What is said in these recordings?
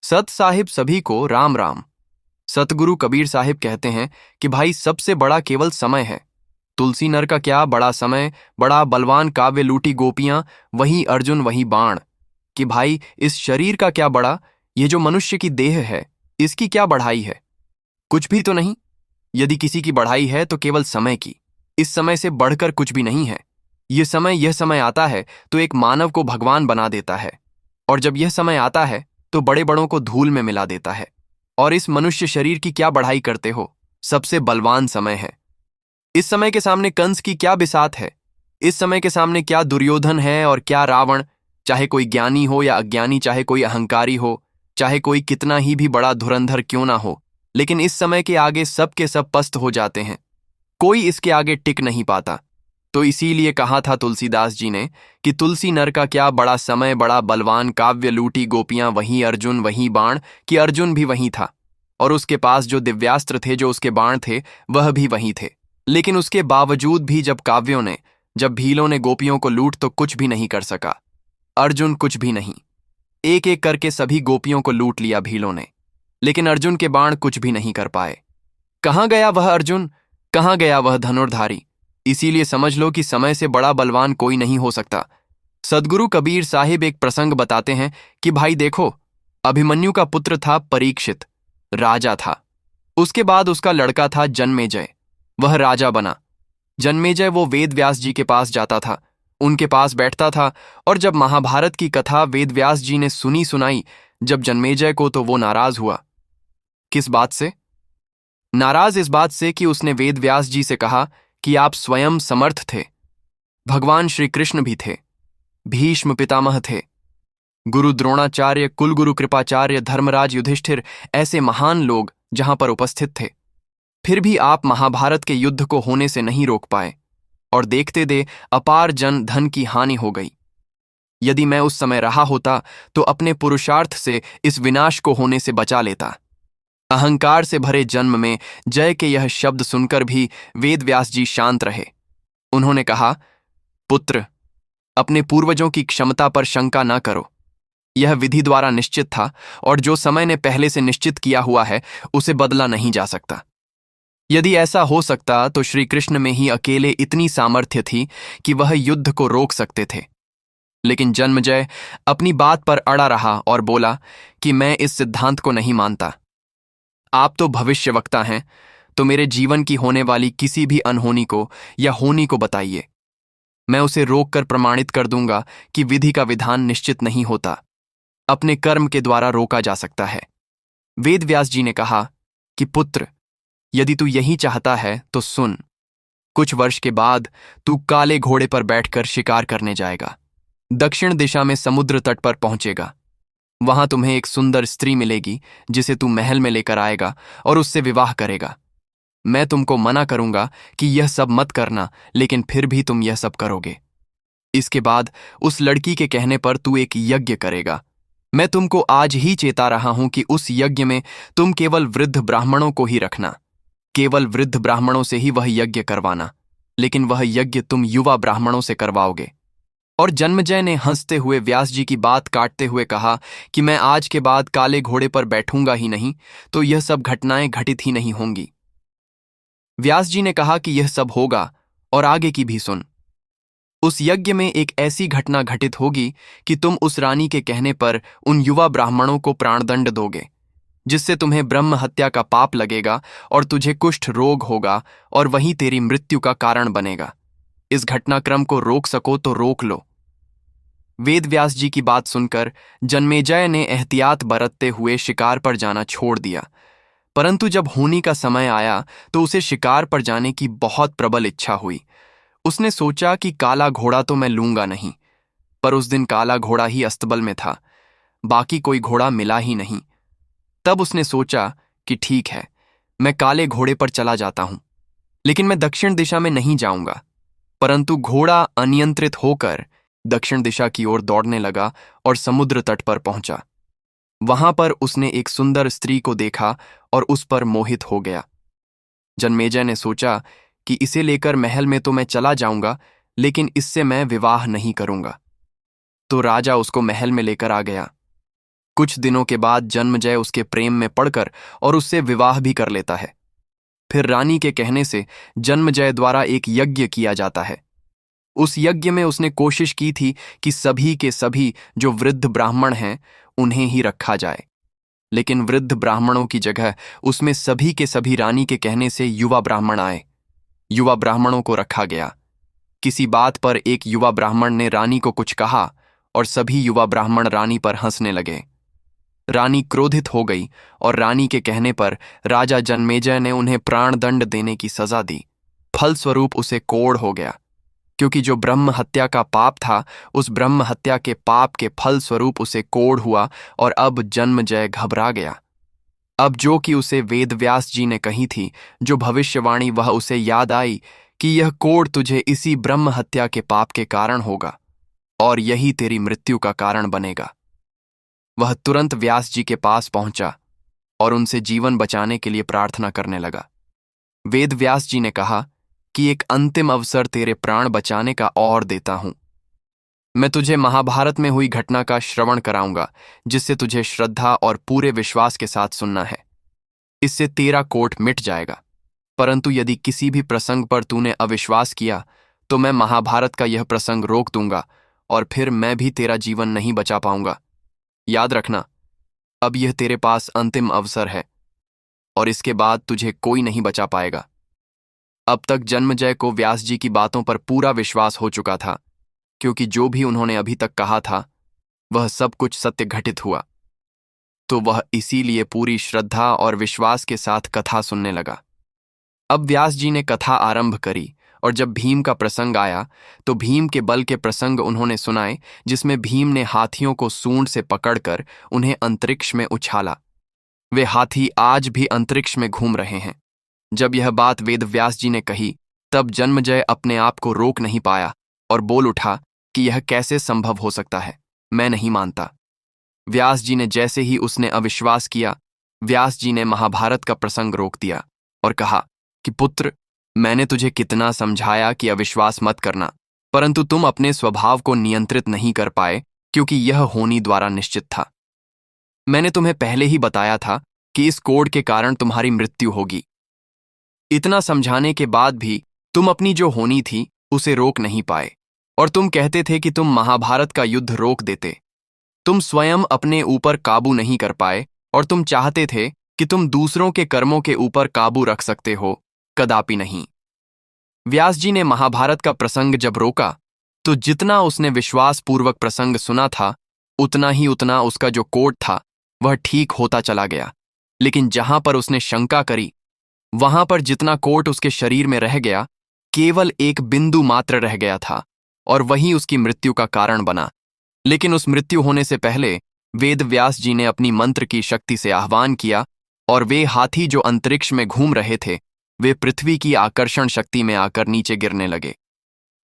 सत साहिब सभी को राम राम। सतगुरु कबीर साहिब कहते हैं कि भाई सबसे बड़ा केवल समय है। तुलसी नर का क्या बड़ा समय, बड़ा बलवान काव्य लूटी गोपियां, वही अर्जुन वही बाण। कि भाई इस शरीर का क्या बड़ा, ये जो मनुष्य की देह है इसकी क्या बढ़ाई है? कुछ भी तो नहीं। यदि किसी की बढ़ाई है तो केवल समय की। इस समय से बढ़कर कुछ भी नहीं है। यह समय आता है तो एक मानव को भगवान बना देता है, और जब यह समय आता है तो बड़े बड़ों को धूल में मिला देता है। और इस मनुष्य शरीर की क्या बढ़ाई करते हो? सबसे बलवान समय है। इस समय के सामने कंस की क्या बिसात है? इस समय के सामने क्या दुर्योधन है और क्या रावण। चाहे कोई ज्ञानी हो या अज्ञानी, चाहे कोई अहंकारी हो, चाहे कोई कितना ही भी बड़ा धुरंधर क्यों ना हो, लेकिन इस समय के आगे सब के सब पस्त हो जाते हैं। कोई इसके आगे टिक नहीं पाता। तो इसीलिए कहा था तुलसीदास जी ने कि तुलसी नर का क्या बड़ा समय, बड़ा बलवान काव्य लूटी गोपियां, वही अर्जुन वही बाण। कि अर्जुन भी वही था, और उसके पास जो दिव्यास्त्र थे, जो उसके बाण थे, वह भी वही थे। लेकिन उसके बावजूद भी जब भीलों ने गोपियों को लूट तो कुछ भी नहीं कर सका। अर्जुन कुछ भी नहीं। एक एक करके सभी गोपियों को लूट लिया भीलों ने, लेकिन अर्जुन के बाण कुछ भी नहीं कर पाए। कहाँ गया वह अर्जुन? कहाँ गया वह धनुर्धारी? इसीलिए समझ लो कि समय से बड़ा बलवान कोई नहीं हो सकता। सदगुरु कबीर साहिब एक प्रसंग बताते हैं कि भाई देखो, अभिमन्यु का पुत्र था परीक्षित, राजा था। उसके बाद उसका लड़का था जन्मेजय, वह राजा बना। जन्मेजय वो वेद व्यास जी के पास जाता था, उनके पास बैठता था, और जब महाभारत की कथा वेद व्यास जी ने सुनाई जब जन्मेजय को, तो वो नाराज हुआ। किस बात से? नाराज इस बात से कि उसने वेद व्यास जी से कहा कि आप स्वयं समर्थ थे, भगवान श्री कृष्ण भी थे, भीष्म पितामह थे, गुरु द्रोणाचार्य, कुलगुरु कृपाचार्य, धर्मराज युधिष्ठिर, ऐसे महान लोग जहां पर उपस्थित थे। फिर भी आप महाभारत के युद्ध को होने से नहीं रोक पाए, और देखते दे अपार जन धन की हानि हो गई। यदि मैं उस समय रहा होता तो अपने पुरुषार्थ से इस विनाश को होने से बचा लेता। अहंकार से भरे जन्म में जय के यह शब्द सुनकर भी वेद व्यास जी शांत रहे। उन्होंने कहा, पुत्र, अपने पूर्वजों की क्षमता पर शंका न करो। यह विधि द्वारा निश्चित था, और जो समय ने पहले से निश्चित किया हुआ है उसे बदला नहीं जा सकता। यदि ऐसा हो सकता तो श्री कृष्ण में ही अकेले इतनी सामर्थ्य थी कि वह युद्ध को रोक सकते थे। लेकिन जन्मेजय अपनी बात पर अड़ा रहा और बोला कि मैं इस सिद्धांत को नहीं मानता। आप तो भविष्यवक्ता हैं, तो मेरे जीवन की होने वाली किसी भी अनहोनी को या होनी को बताइए। मैं उसे रोककर प्रमाणित कर दूंगा कि विधि का विधान निश्चित नहीं होता, अपने कर्म के द्वारा रोका जा सकता है। वेद व्यास जी ने कहा कि पुत्र, यदि तू यही चाहता है तो सुन। कुछ वर्ष के बाद तू काले घोड़े पर बैठकर शिकार करने जाएगा। दक्षिण दिशा में समुद्र तट पर पहुंचेगा। वहां तुम्हें एक सुंदर स्त्री मिलेगी जिसे तू महल में लेकर आएगा और उससे विवाह करेगा। मैं तुमको मना करूंगा कि यह सब मत करना, लेकिन फिर भी तुम यह सब करोगे। इसके बाद उस लड़की के कहने पर तू एक यज्ञ करेगा। मैं तुमको आज ही चेता रहा हूं कि उस यज्ञ में तुम केवल वृद्ध ब्राह्मणों को ही रखना, केवल वृद्ध ब्राह्मणों से ही वह यज्ञ करवाना, लेकिन वह यज्ञ तुम युवा ब्राह्मणों से करवाओगे। और जन्मेजय ने हंसते हुए व्यास जी की बात काटते हुए कहा कि मैं आज के बाद काले घोड़े पर बैठूंगा ही नहीं, तो यह सब घटनाएं घटित ही नहीं होंगी। व्यास जी ने कहा कि यह सब होगा, और आगे की भी सुन। उस यज्ञ में एक ऐसी घटना घटित होगी कि तुम उस रानी के कहने पर उन युवा ब्राह्मणों को प्राणदंड दोगे, जिससे तुम्हें ब्रह्म हत्या का पाप लगेगा और तुझे कुष्ठ रोग होगा, और वही तेरी मृत्यु का कारण बनेगा। इस घटनाक्रम को रोक सको तो रोक लो। वेद व्यास जी की बात सुनकर जन्मेजय ने एहतियात बरतते हुए शिकार पर जाना छोड़ दिया, परंतु जब होनी का समय आया तो उसे शिकार पर जाने की बहुत प्रबल इच्छा हुई। उसने सोचा कि काला घोड़ा तो मैं लूंगा नहीं, पर उस दिन काला घोड़ा ही अस्तबल में था, बाकी कोई घोड़ा मिला ही नहीं। तब उसने सोचा कि ठीक है, मैं काले घोड़े पर चला जाता हूं, लेकिन मैं दक्षिण दिशा में नहीं जाऊंगा। परंतु घोड़ा अनियंत्रित होकर दक्षिण दिशा की ओर दौड़ने लगा और समुद्र तट पर पहुंचा। वहां पर उसने एक सुंदर स्त्री को देखा और उस पर मोहित हो गया। जन्मेजय ने सोचा कि इसे लेकर महल में तो मैं चला जाऊंगा, लेकिन इससे मैं विवाह नहीं करूंगा। तो राजा उसको महल में लेकर आ गया। कुछ दिनों के बाद जन्मजय उसके प्रेम में पड़कर और उससे विवाह भी कर लेता है। फिर रानी के कहने से जन्मजय द्वारा एक यज्ञ किया जाता है। उस यज्ञ में उसने कोशिश की थी कि सभी के सभी जो वृद्ध ब्राह्मण हैं उन्हें ही रखा जाए, लेकिन वृद्ध ब्राह्मणों की जगह उसमें सभी के सभी रानी के कहने से युवा ब्राह्मण आए। युवा ब्राह्मणों को रखा गया। किसी बात पर एक युवा ब्राह्मण ने रानी को कुछ कहा और सभी युवा ब्राह्मण रानी पर हंसने लगे। रानी क्रोधित हो गई और रानी के कहने पर राजा जन्मेजय ने उन्हें प्राणदंड देने की सजा दी। फलस्वरूप उसे कोढ़ हो गया, क्योंकि जो ब्रह्म हत्या का पाप था उस ब्रह्म हत्या के पाप के फल स्वरूप उसे कोढ़ हुआ और अब जन्मजय घबरा गया। अब जो कि उसे वेद व्यास जी ने कही थी जो भविष्यवाणी, वह उसे याद आई कि यह कोढ़ तुझे इसी ब्रह्म हत्या के पाप के कारण होगा और यही तेरी मृत्यु का कारण बनेगा। वह तुरंत व्यास जी के पास पहुंचा और उनसे जीवन बचाने के लिए प्रार्थना करने लगा। वेद व्यास जी ने कहा कि एक अंतिम अवसर तेरे प्राण बचाने का और देता हूं। मैं तुझे महाभारत में हुई घटना का श्रवण कराऊंगा, जिससे तुझे श्रद्धा और पूरे विश्वास के साथ सुनना है। इससे तेरा कोढ़ मिट जाएगा। परंतु यदि किसी भी प्रसंग पर तूने अविश्वास किया तो मैं महाभारत का यह प्रसंग रोक दूंगा और फिर मैं भी तेरा जीवन नहीं बचा पाऊंगा। याद रखना, अब यह तेरे पास अंतिम अवसर है और इसके बाद तुझे कोई नहीं बचा पाएगा। अब तक जन्मजय को व्यास जी की बातों पर पूरा विश्वास हो चुका था, क्योंकि जो भी उन्होंने अभी तक कहा था वह सब कुछ सत्य घटित हुआ। तो वह इसीलिए पूरी श्रद्धा और विश्वास के साथ कथा सुनने लगा। अब व्यास जी ने कथा आरंभ करी और जब भीम का प्रसंग आया तो भीम के बल के प्रसंग उन्होंने सुनाए, जिसमें भीम ने हाथियों को सूंड से पकड़कर उन्हें अंतरिक्ष में उछाला। वे हाथी आज भी अंतरिक्ष में घूम रहे हैं। जब यह बात वेद व्यास जी ने कही तब जन्मजय अपने आप को रोक नहीं पाया और बोल उठा कि यह कैसे संभव हो सकता है, मैं नहीं मानता। व्यास जी ने जैसे ही उसने अविश्वास किया, व्यास जी ने महाभारत का प्रसंग रोक दिया और कहा कि पुत्र, मैंने तुझे कितना समझाया कि अविश्वास मत करना, परंतु तुम अपने स्वभाव को नियंत्रित नहीं कर पाए, क्योंकि यह होनी द्वारा निश्चित था। मैंने तुम्हें पहले ही बताया था कि इस कोढ़ के कारण तुम्हारी मृत्यु होगी। इतना समझाने के बाद भी तुम अपनी जो होनी थी उसे रोक नहीं पाए और तुम कहते थे कि तुम महाभारत का युद्ध रोक देते। तुम स्वयं अपने ऊपर काबू नहीं कर पाए और तुम चाहते थे कि तुम दूसरों के कर्मों के ऊपर काबू रख सकते हो, कदापि नहीं। व्यास जी ने महाभारत का प्रसंग जब रोका तो जितना उसने विश्वास पूर्वक प्रसंग सुना था उतना उसका जो कोढ़ था वह ठीक होता चला गया। लेकिन जहां पर उसने शंका करी वहां पर जितना कोढ़ उसके शरीर में रह गया, केवल एक बिंदु मात्र रह गया था और वही उसकी मृत्यु का कारण बना। लेकिन उस मृत्यु होने से पहले वेद व्यास जी ने अपनी मंत्र की शक्ति से आह्वान किया और वे हाथी जो अंतरिक्ष में घूम रहे थे वे पृथ्वी की आकर्षण शक्ति में आकर नीचे गिरने लगे।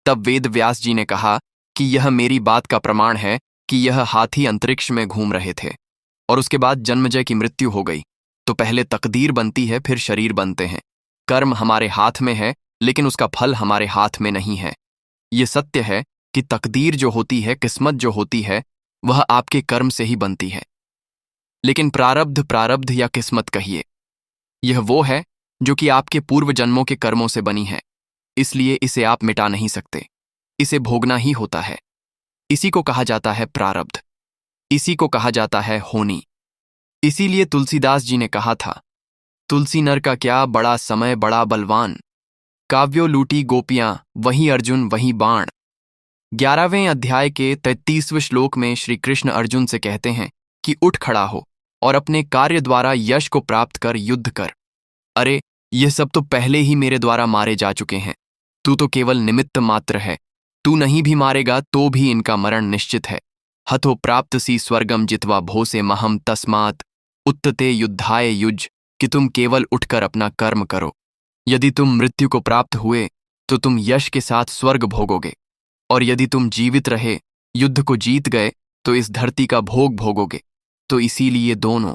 तब वेद व्यास जी ने कहा कि यह मेरी बात का प्रमाण है कि यह हाथी अंतरिक्ष में घूम रहे थे। और उसके बाद जन्मजय की मृत्यु हो गई। तो पहले तकदीर बनती है, फिर शरीर बनते हैं। कर्म हमारे हाथ में है, लेकिन उसका फल हमारे हाथ में नहीं है। ये सत्य है कि तकदीर जो होती है, किस्मत जो होती है, वह आपके कर्म से ही बनती है। लेकिन प्रारब्ध या किस्मत कहिए, यह वो है जो कि आपके पूर्व जन्मों के कर्मों से बनी है। इसलिए इसे आप मिटा नहीं सकते, इसे भोगना ही होता है। इसी को कहा जाता है प्रारब्ध, इसी को कहा जाता है होनी। इसीलिए तुलसीदास जी ने कहा था, तुलसी नर का क्या बड़ा समय बड़ा बलवान, काव्यो लूटी गोपियां वही अर्जुन वही बाण। 11वें अध्याय के 33वें श्लोक में श्री कृष्ण अर्जुन से कहते हैं कि उठ खड़ा हो और अपने कार्य द्वारा यश को प्राप्त कर युद्ध कर। अरे, ये सब तो पहले ही मेरे द्वारा मारे जा चुके हैं। तू तो केवल निमित्त मात्र है। तू नहीं भी मारेगा तो भी इनका मरण निश्चित है। हतो प्राप्त सी स्वर्गम जित्वा भोसे महम तस्मात् उत्तते युद्धाय युज, कि तुम केवल उठकर अपना कर्म करो। यदि तुम मृत्यु को प्राप्त हुए तो तुम यश के साथ स्वर्ग भोगोगे, और यदि तुम जीवित रहे, युद्ध को जीत गए, तो इस धरती का भोग भोगोगे। तो इसीलिए दोनों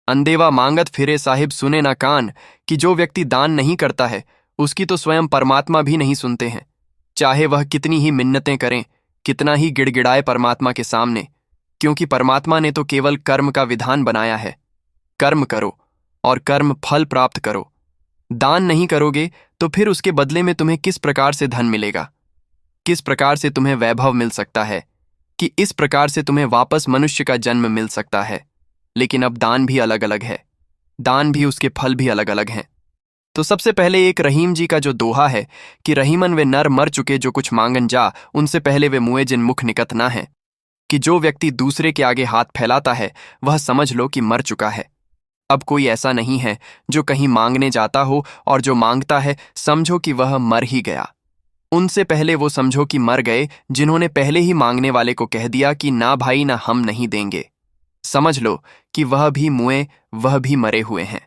अंदेवा मांगत फिरे साहिब सुने ना कान, कि जो व्यक्ति दान नहीं करता है उसकी तो स्वयं परमात्मा भी नहीं सुनते हैं। चाहे वह कितनी ही मिन्नतें करें, कितना ही गिड़गिड़ाए परमात्मा के सामने, क्योंकि परमात्मा ने तो केवल कर्म का विधान बनाया है। कर्म करो और कर्म फल प्राप्त करो। दान नहीं करोगे तो फिर उसके बदले में तुम्हें किस प्रकार से धन मिलेगा, किस प्रकार से तुम्हें वैभव मिल सकता है, कि इस प्रकार से तुम्हें वापस मनुष्य का जन्म मिल सकता है। लेकिन अब दान भी अलग अलग है, दान भी उसके फल भी अलग अलग हैं। तो सबसे पहले एक रहीम जी का जो दोहा है कि रहीमन वे नर मर चुके जो कुछ मांगन जा, उनसे पहले वे मुए जिन मुख निकत ना है, कि जो व्यक्ति दूसरे के आगे हाथ फैलाता है वह समझ लो कि मर चुका है। अब कोई ऐसा नहीं है जो कहीं मांगने जाता हो और जो मांगता है समझो कि वह मर ही गया। उनसे पहले वो समझो कि मर गए जिन्होंने पहले ही मांगने वाले को कह दिया कि ना भाई ना हम नहीं देंगे। समझ लो कि वह भी मुए, वह भी मरे हुए हैं।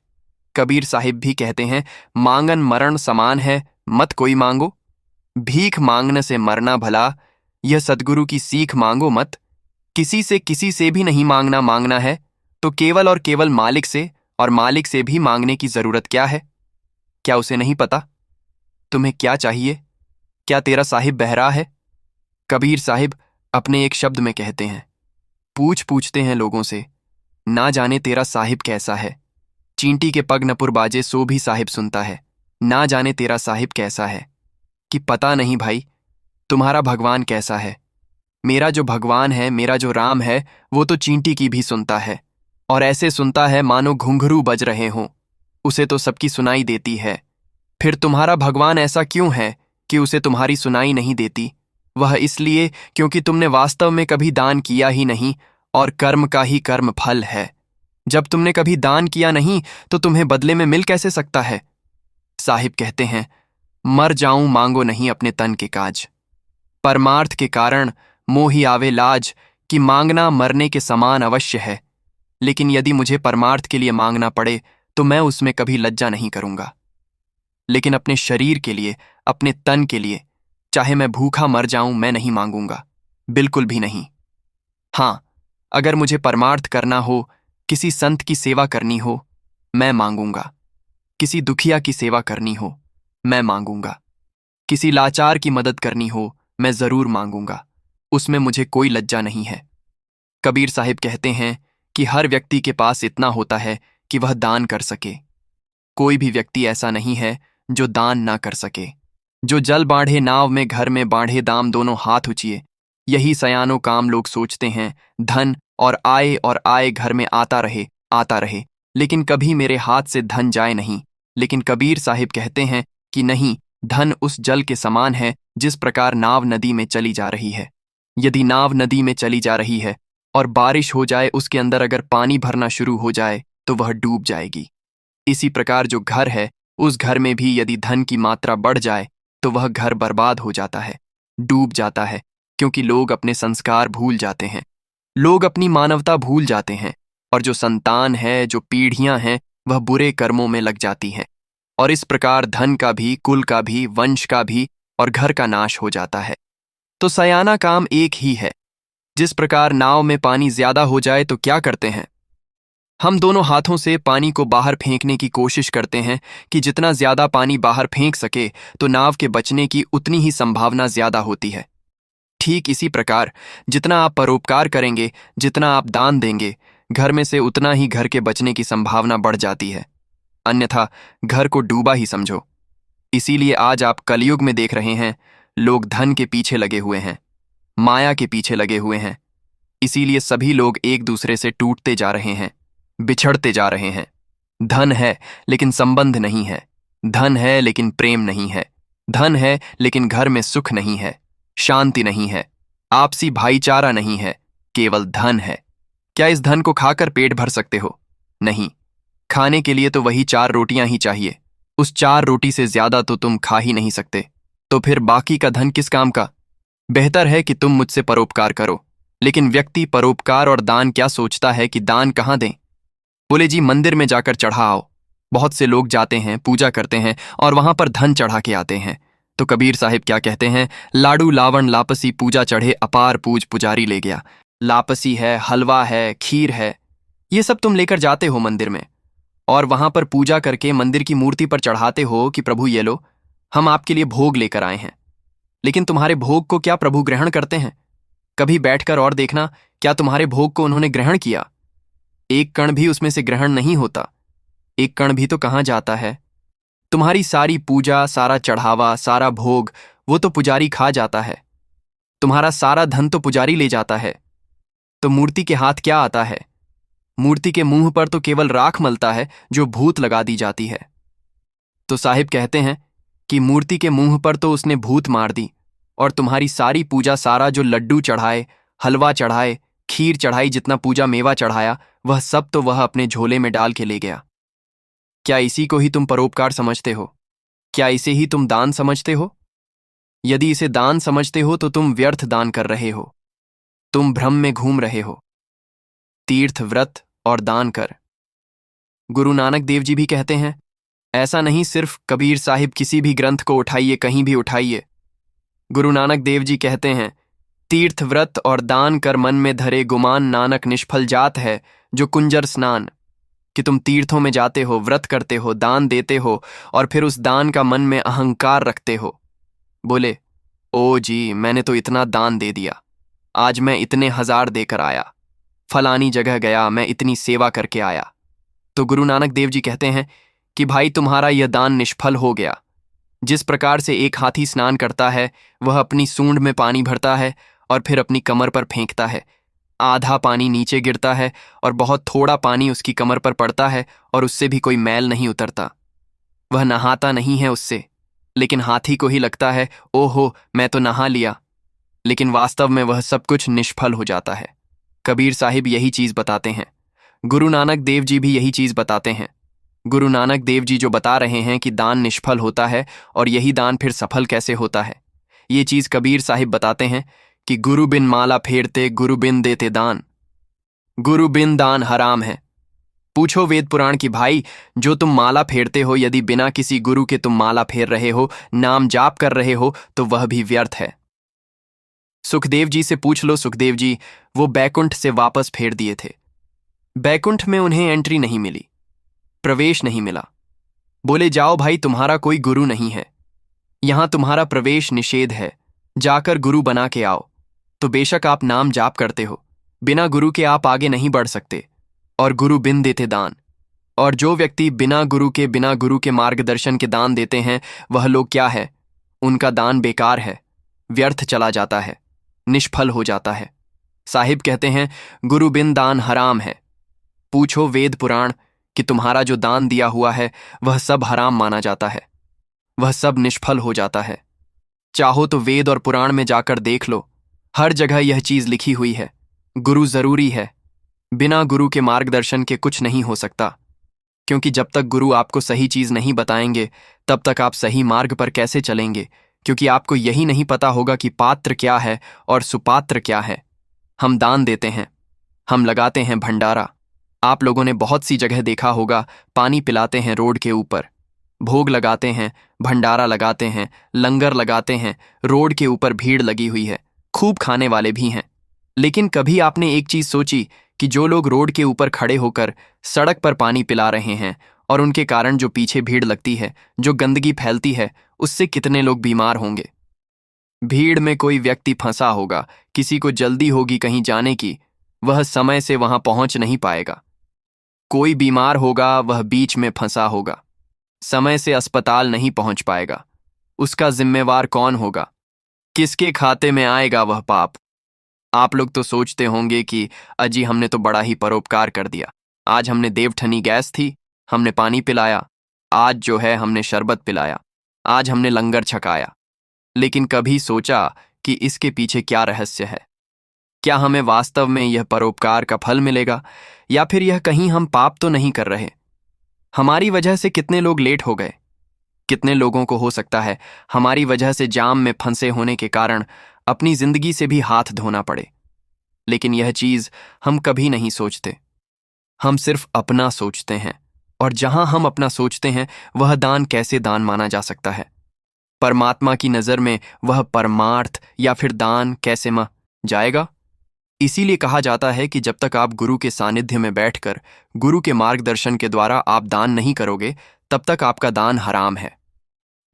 कबीर साहिब भी कहते हैं, मांगन मरण समान है, मत कोई मांगो। भीख मांगने से मरना भला, यह सद्गुरु की सीख मांगो मत। किसी से भी नहीं मांगना, मांगना है तो केवल और केवल मालिक से, और मालिक से भी मांगने की जरूरत क्या है? क्या उसे नहीं पता तुम्हें क्या चाहिए? क्या तेरा साहिब बहरा है? कबीर साहिब अपने एक शब्द में कहते हैं, पूछते हैं लोगों से, ना जाने तेरा साहिब कैसा है। चींटी के पग न पुरबाजे सो भी साहिब सुनता है, ना जाने तेरा साहिब कैसा है। कि पता नहीं भाई तुम्हारा भगवान कैसा है। मेरा जो भगवान है, मेरा जो राम है, वो तो चींटी की भी सुनता है, और ऐसे सुनता है मानो घुंघरू बज रहे हों। उसे तो सबकी सुनाई देती है। फिर तुम्हारा भगवान ऐसा क्यों है कि उसे तुम्हारी सुनाई नहीं देती? वह इसलिए क्योंकि तुमने वास्तव में कभी दान किया ही नहीं, और कर्म का ही कर्म फल है। जब तुमने कभी दान किया नहीं तो तुम्हें बदले में मिल कैसे सकता है? साहिब कहते हैं, मर जाऊं मांगो नहीं अपने तन के काज। परमार्थ के कारण मोही आवे लाज, कि मांगना मरने के समान अवश्य है। लेकिन यदि मुझे परमार्थ के लिए मांगना पड़े तो मैं उसमें कभी लज्जा नहीं करूंगा। लेकिन अपने शरीर के लिए, अपने तन के लिए, चाहे मैं भूखा मर जाऊं, मैं नहीं मांगूंगा, बिल्कुल भी नहीं। हां, अगर मुझे परमार्थ करना हो, किसी संत की सेवा करनी हो, मैं मांगूंगा। किसी दुखिया की सेवा करनी हो, मैं मांगूंगा। किसी लाचार की मदद करनी हो, मैं जरूर मांगूंगा। उसमें मुझे कोई लज्जा नहीं है। कबीर साहिब कहते हैं कि हर व्यक्ति के पास इतना होता है कि वह दान कर सके। कोई भी व्यक्ति ऐसा नहीं है जो दान ना कर सके। जो जल बाढ़े नाव में, घर में बाढ़े दाम, दोनों हाथ उचिए, यही सयानो काम लोग सोचते हैं। धन और आए घर में आता रहे, लेकिन कभी मेरे हाथ से धन जाए नहीं। लेकिन कबीर साहिब कहते हैं कि नहीं, धन उस जल के समान है जिस प्रकार नाव नदी में चली जा रही है। यदि नाव नदी में चली जा रही है और बारिश हो जाए, उसके अंदर अगर पानी भरना शुरू हो जाए तो वह डूब जाएगी। इसी प्रकार जो घर है, उस घर में भी यदि धन की मात्रा बढ़ जाए तो वह घर बर्बाद हो जाता है, डूब जाता है, क्योंकि लोग अपने संस्कार भूल जाते हैं, लोग अपनी मानवता भूल जाते हैं, और जो संतान है, जो पीढ़ियां हैं, वह बुरे कर्मों में लग जाती हैं। और इस प्रकार धन का भी, कुल का भी, वंश का भी और घर का नाश हो जाता है। तो सयाना काम एक ही है। जिस प्रकार नाव में पानी ज्यादा हो जाए तो क्या करते हैं? हम दोनों हाथों से पानी को बाहर फेंकने की कोशिश करते हैं कि जितना ज्यादा पानी बाहर फेंक सके तो नाव के बचने की उतनी ही संभावना ज्यादा होती है। ठीक इसी प्रकार जितना आप परोपकार करेंगे, जितना आप दान देंगे, घर में से उतना ही घर के बचने की संभावना बढ़ जाती है, अन्यथा घर को डूबा ही समझो। इसीलिए आज आप कलयुग में देख रहे हैं, लोग धन के पीछे लगे हुए हैं, माया के पीछे लगे हुए हैं। इसीलिए सभी लोग एक दूसरे से टूटते जा रहे हैं, बिछड़ते जा रहे हैं। धन है लेकिन संबंध नहीं है, धन है लेकिन प्रेम नहीं है, धन है लेकिन घर में सुख नहीं है, शांति नहीं है, आपसी भाईचारा नहीं है, केवल धन है। क्या इस धन को खाकर पेट भर सकते हो? नहीं। खाने के लिए तो वही 4 रोटियां ही चाहिए। उस 4 रोटी से ज्यादा तो तुम खा ही नहीं सकते। तो फिर बाकी का धन किस काम का? बेहतर है कि तुम मुझसे परोपकार करो। लेकिन व्यक्ति परोपकार और दान क्या सोचता है कि दान कहाँ दें? बोले जी मंदिर में जाकर चढ़ा आओ। बहुत से लोग जाते हैं, पूजा करते हैं और वहां पर धन चढ़ा के आते हैं। तो कबीर साहिब क्या कहते हैं? लाडू लावण लापसी पूजा चढ़े, अपार पूज पुजारी ले गया। लापसी है, हलवा है, खीर है, ये सब तुम लेकर जाते हो मंदिर में, और वहां पर पूजा करके मंदिर की मूर्ति पर चढ़ाते हो कि प्रभु ये लो, हम आपके लिए भोग लेकर आए हैं। लेकिन तुम्हारे भोग को क्या प्रभु ग्रहण करते हैं? कभी बैठकर और देखना क्या तुम्हारे भोग को उन्होंने ग्रहण किया? एक कण भी उसमें से ग्रहण नहीं होता। एक कण भी तो कहाँ जाता है? तुम्हारी सारी पूजा, सारा चढ़ावा, सारा भोग वो तो पुजारी खा जाता है। तुम्हारा सारा धन तो पुजारी ले जाता है। तो मूर्ति के हाथ क्या आता है? मूर्ति के मुंह पर तो केवल राख मलता है जो भूत लगा दी जाती है। तो साहिब कहते हैं कि मूर्ति के मुंह पर तो उसने भूत मार दी, और तुम्हारी सारी पूजा, सारा जो लड्डू चढ़ाए, हलवा चढ़ाए, खीर चढ़ाई, जितना पूजा मेवा चढ़ाया, वह सब तो वह अपने झोले में डाल के ले गया। क्या इसी को ही तुम परोपकार समझते हो? क्या इसे ही तुम दान समझते हो? यदि इसे दान समझते हो तो तुम व्यर्थ दान कर रहे हो। तुम भ्रम में घूम रहे हो। तीर्थ, व्रत और दान कर। गुरु नानक देव जी भी कहते हैं, ऐसा नहीं सिर्फ कबीर साहिब, किसी भी ग्रंथ को उठाइए, कहीं भी उठाइए। गुरु नानक देव जी कहते हैं, तीर्थ, व्रत और दान कर मन में धरे गुमान, नानक निष्फल जात है जो कुंजर स्नान। कि तुम तीर्थों में जाते हो, व्रत करते हो, दान देते हो, और फिर उस दान का मन में अहंकार रखते हो। बोले, ओ जी, मैंने तो इतना दान दे दिया, आज मैं इतने 1000 देकर आया, फलानी जगह गया, मैं इतनी सेवा करके आया। तो गुरु नानक देव जी कहते हैं कि भाई, तुम्हारा यह दान निष्फल हो गया। जिस प्रकार से एक हाथी स्नान करता है, वह अपनी सूंड में पानी भरता है और फिर अपनी कमर पर फेंकता है। आधा पानी नीचे गिरता है और बहुत थोड़ा पानी उसकी कमर पर पड़ता है, और उससे भी कोई मैल नहीं उतरता। वह नहाता नहीं है उससे, लेकिन हाथी को ही लगता है, ओहो, मैं तो नहा लिया। लेकिन वास्तव में वह सब कुछ निष्फल हो जाता है। कबीर साहिब यही चीज बताते हैं। गुरु नानक देव जी भी यही चीज बताते हैं। गुरु नानक देव जी जो बता रहे हैं कि दान निष्फल होता है, और यही दान फिर सफल कैसे होता है, ये चीज कबीर साहिब बताते हैं कि गुरु बिन माला फेरते, गुरु बिन देते दान। गुरु बिन दान हराम है। पूछो वेद पुराण की भाई, जो तुम माला फेरते हो, यदि बिना किसी गुरु के तुम माला फेर रहे हो, नाम जाप कर रहे हो, तो वह भी व्यर्थ है। सुखदेव जी से पूछ लो। सुखदेव जी वो बैकुंठ से वापस फेर दिए थे। बैकुंठ में उन्हें एंट्री नहीं मिली, प्रवेश नहीं मिला। बोले, जाओ भाई, तुम्हारा कोई गुरु नहीं है, यहां तुम्हारा प्रवेश निषेध है, जाकर गुरु बना के आओ। तो बेशक आप नाम जाप करते हो, बिना गुरु के आप आगे नहीं बढ़ सकते, और गुरु बिन देते दान। और जो व्यक्ति बिना गुरु के मार्गदर्शन के दान देते हैं, वह लोग क्या है? उनका दान बेकार है, व्यर्थ चला जाता है, निष्फल हो जाता है। साहिब कहते हैं, गुरु बिन दान हराम है। पूछो वेद पुराण कि तुम्हारा जो दान दिया हुआ है, वह सब हराम माना जाता है, वह सब निष्फल हो जाता है। चाहो तो वेद और पुराण में जाकर देख लो, हर जगह यह चीज लिखी हुई है। गुरु जरूरी है, बिना गुरु के मार्गदर्शन के कुछ नहीं हो सकता। क्योंकि जब तक गुरु आपको सही चीज नहीं बताएंगे, तब तक आप सही मार्ग पर कैसे चलेंगे? क्योंकि आपको यही नहीं पता होगा कि पात्र क्या है और सुपात्र क्या है। हम दान देते हैं, हम लगाते हैं भंडारा। आप लोगों ने बहुत सी जगह देखा होगा, पानी पिलाते हैं रोड के ऊपर, भोग लगाते हैं, भंडारा लगाते हैं, लंगर लगाते हैं, रोड के ऊपर भीड़ लगी हुई है, खूब खाने वाले भी हैं। लेकिन कभी आपने एक चीज सोची कि जो लोग रोड के ऊपर खड़े होकर सड़क पर पानी पिला रहे हैं, और उनके कारण जो पीछे भीड़ लगती है, जो गंदगी फैलती है, उससे कितने लोग बीमार होंगे? भीड़ में कोई व्यक्ति फंसा होगा, किसी को जल्दी होगी कहीं जाने की, वह समय से वहां पहुंच नहीं पाएगा। कोई बीमार होगा, वह बीच में फंसा होगा, समय से अस्पताल नहीं पहुंच पाएगा। उसका जिम्मेवार कौन होगा? किसके खाते में आएगा वह पाप? आप लोग तो सोचते होंगे कि अजी, हमने तो बड़ा ही परोपकार कर दिया। आज हमने देवठनी गैस थी, हमने पानी पिलाया, आज जो है हमने शरबत पिलाया, आज हमने लंगर छकाया। लेकिन कभी सोचा कि इसके पीछे क्या रहस्य है? क्या हमें वास्तव में यह परोपकार का फल मिलेगा, या फिर यह कहीं हम पाप तो नहीं कर रहे? हमारी वजह से कितने लोग लेट हो गए। कितने लोगों को हो सकता है हमारी वजह से जाम में फंसे होने के कारण अपनी जिंदगी से भी हाथ धोना पड़े। लेकिन यह चीज हम कभी नहीं सोचते। हम सिर्फ अपना सोचते हैं, और जहां हम अपना सोचते हैं, वह दान कैसे दान माना जा सकता है? परमात्मा की नजर में वह परमार्थ या फिर दान कैसे माना जाएगा? इसीलिए कहा जाता है कि जब तक आप गुरु के सानिध्य में बैठकर गुरु के मार्गदर्शन के द्वारा आप दान नहीं करोगे, तब तक आपका दान हराम है।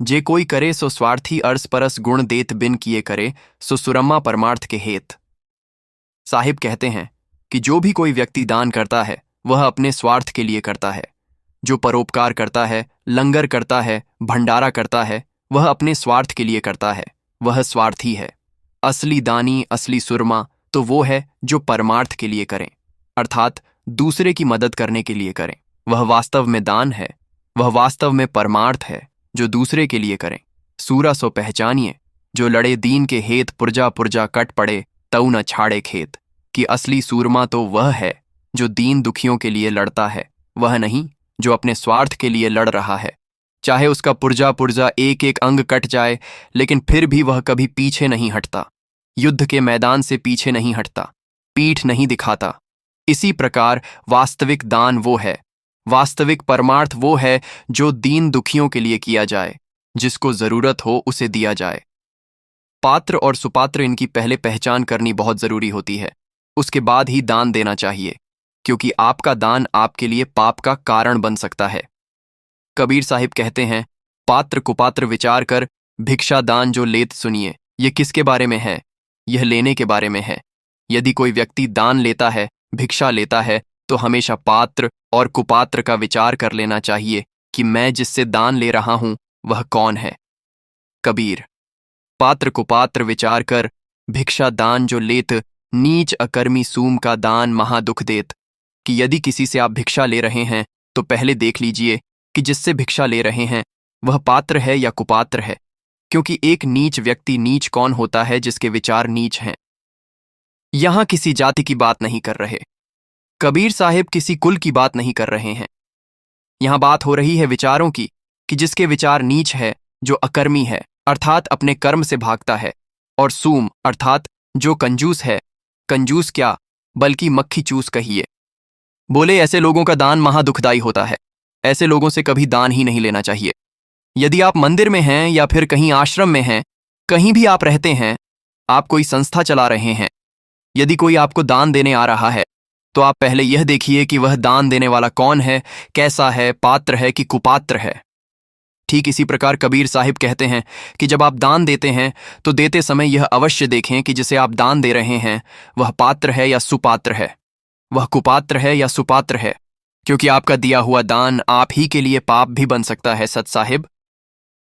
जे कोई करे सो स्वार्थी, अरस परस गुण देत बिन किए करे, सो सुरमा परमार्थ के हेत। साहिब कहते हैं कि जो भी कोई व्यक्ति दान करता है वह अपने स्वार्थ के लिए करता है। जो परोपकार करता है, लंगर करता है, भंडारा करता है, वह अपने स्वार्थ के लिए करता है, वह स्वार्थी है। असली दानी, असली सुरमा तो वो है जो परमार्थ के लिए करें, अर्थात दूसरे की मदद करने के लिए करें। वह वास्तव में दान है, वह वास्तव में परमार्थ है जो दूसरे के लिए करें। सूरा सो पहचानिए, जो लड़े दीन के हेत पुरजा पुरजा कट पड़े तऊ न छाड़े खेत। कि असली सूरमा तो वह है जो दीन दुखियों के लिए लड़ता है, वह नहीं जो अपने स्वार्थ के लिए लड़ रहा है। चाहे उसका पुरजा पुरजा एक एक अंग कट जाए, लेकिन फिर भी वह कभी पीछे नहीं हटता, युद्ध के मैदान से पीछे नहीं हटता, पीठ नहीं दिखाता। इसी प्रकार वास्तविक दान वो है, वास्तविक परमार्थ वो है जो दीन दुखियों के लिए किया जाए, जिसको जरूरत हो उसे दिया जाए। पात्र और सुपात्र, इनकी पहले पहचान करनी बहुत जरूरी होती है, उसके बाद ही दान देना चाहिए, क्योंकि आपका दान आपके लिए पाप का कारण बन सकता है। कबीर साहिब कहते हैं, पात्र कुपात्र विचार कर भिक्षा दान जो लेत सुनिए। यह किसके बारे में है? यह लेने के बारे में है। यदि कोई व्यक्ति दान लेता है, भिक्षा लेता है, तो हमेशा पात्र और कुपात्र का विचार कर लेना चाहिए कि मैं जिससे दान ले रहा हूं वह कौन है। कबीर, पात्र कुपात्र विचार कर भिक्षा दान जो लेत, नीच अकर्मी सूम का दान महादुख देत। कि यदि किसी से आप भिक्षा ले रहे हैं तो पहले देख लीजिए कि जिससे भिक्षा ले रहे हैं वह पात्र है या कुपात्र है, क्योंकि एक नीच व्यक्ति नीच कौन होता है जिसके विचार नीच हैं। यहां किसी जाति की बात नहीं कर रहे, कबीर साहिब किसी कुल की बात नहीं कर रहे हैं। यहां बात हो रही है विचारों की, कि जिसके विचार नीच है, जो अकर्मी है अर्थात अपने कर्म से भागता है, और सूम अर्थात जो कंजूस है। कंजूस क्या, बल्कि मक्खी चूस कहिए। बोले ऐसे लोगों का दान महादुखदायी होता है, ऐसे लोगों से कभी दान ही नहीं लेना चाहिए। यदि आप मंदिर में हैं या फिर कहीं आश्रम में हैं, कहीं भी आप रहते हैं, आप कोई संस्था चला रहे हैं, यदि कोई आपको दान देने आ रहा है तो आप पहले यह देखिए कि वह दान देने वाला कौन है, कैसा है, पात्र है कि कुपात्र है। ठीक इसी प्रकार कबीर साहिब कहते हैं कि जब आप दान देते हैं तो देते समय यह अवश्य देखें कि जिसे आप दान दे रहे हैं वह पात्र है या सुपात्र है, वह कुपात्र है या सुपात्र है, क्योंकि आपका दिया हुआ दान आप ही के लिए पाप भी बन सकता है। सत साहिब